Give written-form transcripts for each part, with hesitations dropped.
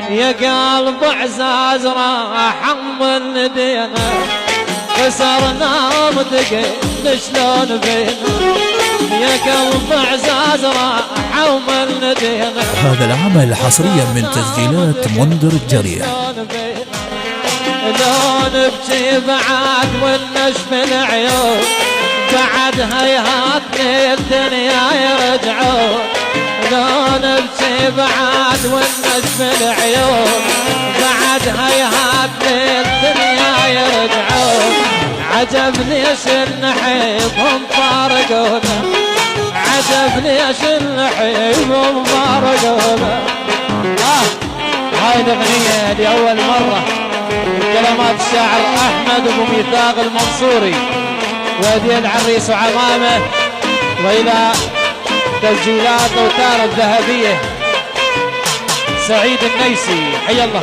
يا قلب عزاز راح من دينا خسرنا مدقين شلون بينا يا قلب عزاز راح من دينا. هذا العمل حصريا من تسجيلات منذر الجريح. لو نبكي بعد والنشف العيون بعد هيهات للدنيا يرجعون. لو نبكي بعد والنشف العيون بعد هيهات للدنيا يرجعون. عجب ليش النحيبهم فارقونا عجب ليش النحيبهم فارقونا. هاي الأغنية لأول مرة كلمات الشاعر أحمد أبو ميثاق المنصوري وهدي العريس وعمامه وإلى تسجيلات أوتار الذهبية سعيد النيسي. حي الله.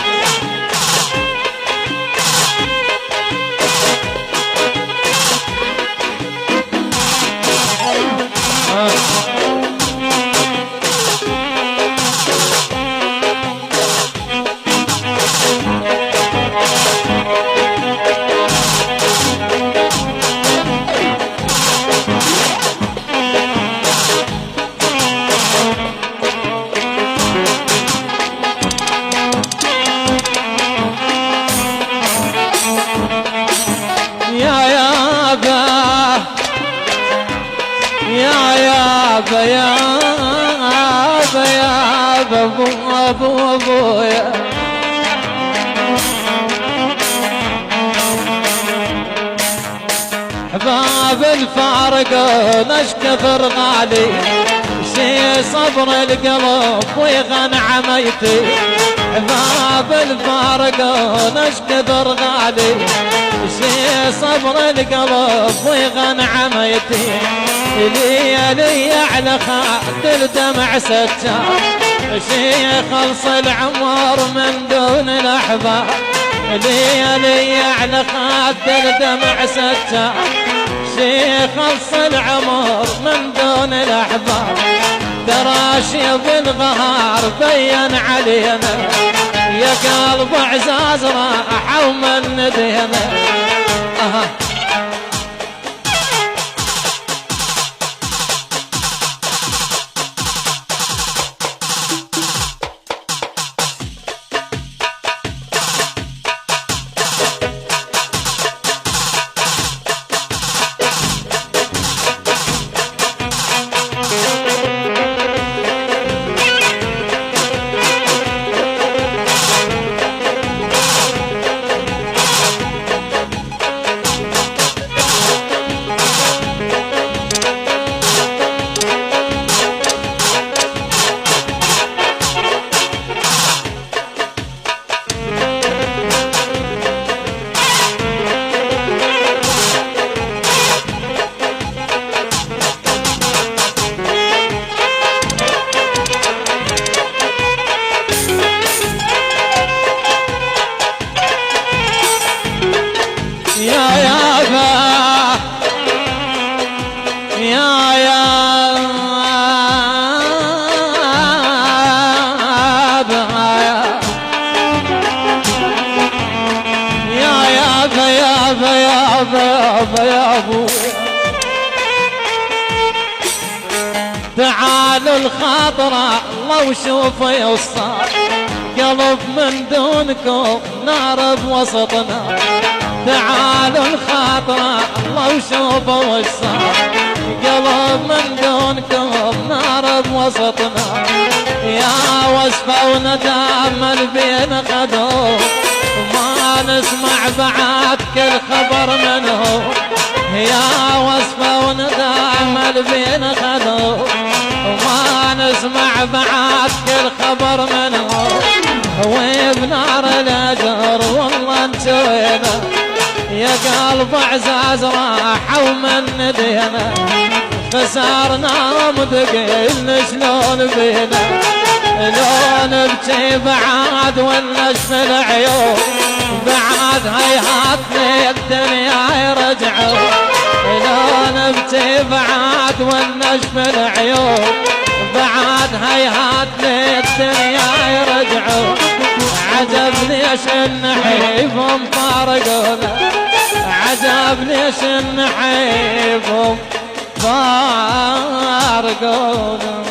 أبويا حباب الفارق نش كثر غالي شي صبر القلب ويغن عميتي. حباب الفارق نش كثر غالي شي صبر القلب ويغن عميتي. ليالي على خد الدمع ستار شي خلص العمر من دون الأحباب. ليالي على خد الدمع ستار شي خلص العمر من دون الأحباب. تراشي بالغهار بين علينا يا قلب عزاز راح ومن دينا. يا ابويا تعالوا الخاطرة الله وشوف يوصل قلب من دونكم نار بوسطنا. تعالوا الخاطرة الله وشوف وصل قلب من دونكم نار بوسطنا. يا وصفة وندام البين خدوه ما نسمع بعد كل خبر منه. يا وصفة وندام البين خدوه وما نسمع بعد كل خبر منه. وبنار الأجر والله انتوينا يا قلب عزاز راح ومن دينا. خسرنا مدقين شلون بينا لو نبكي بعد والنشف العيون بعد هيهات للدنيا يرجعون. لو نبكي بعد والنشف العيون بعد هيهات للدنيا يرجعون. ليش النحيفهم فارقونا عجب ليش النحيفهم فارقونا